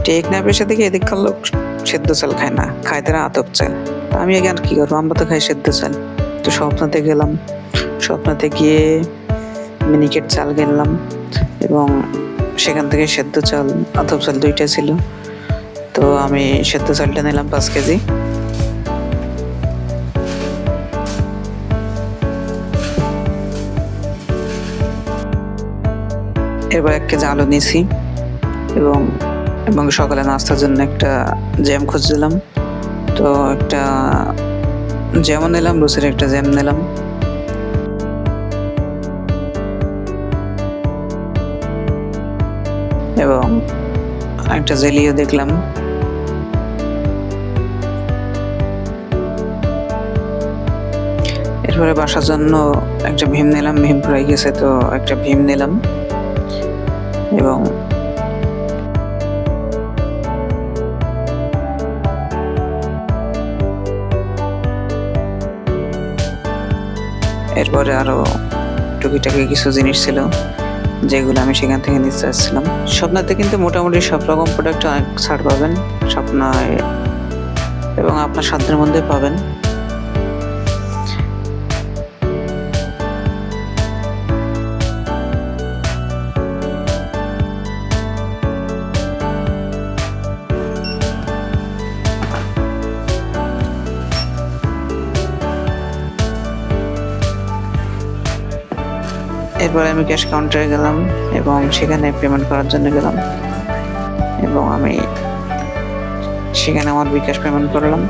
টেকনাফের সাথে কি এদিককার লোক সেদ্ধ চাল খায় না, খায় তারা আতপ চাল। আমি আগে আর কি করবো, আমরা তো খাই সেদ্ধ চাল। তো স্বপ্নাতে গেলাম, স্বপ্নাতে গিয়ে মিনিকেট চাল কিনলাম এবং সেখান থেকে সেদ্ধ চাল আতপ চাল দুইটা ছিল। তো আমি সেদ্ধ চালটা নিলাম 5 কেজি। এবার 1 কেজি আলু নিয়েছি এবং সকালে নাস্তার জন্য একটা জ্যাম খুঁজছিলাম। তো একটা জ্যামও নিলাম, লুচির একটা জ্যাম নিলাম। এবং একটা জেলিও দেখলাম। এরপরে বাসার জন্য একটা ভীম নিলাম, ভীম ফুরাই গেছে তো একটা ভীম নিলাম। এবং এরপরে আরো টুকিটাকি কিছু জিনিস ছিল যেগুলো আমি সেখান থেকে নিতে চাচ্ছিলাম। স্বপ্নাতে কিন্তু মোটামুটি সব রকম প্রোডাক্ট অনেক ছাড় পাবেন স্বপ্নায় এবং আপনার সাধ্যের মধ্যে পাবেন। এরপরে আমি ক্যাশ কাউন্টারে গেলাম এবং সেখানে পেমেন্ট করার জন্য গেলাম এবং আমি সেখানে আমার বিকাশ পেমেন্ট করলাম।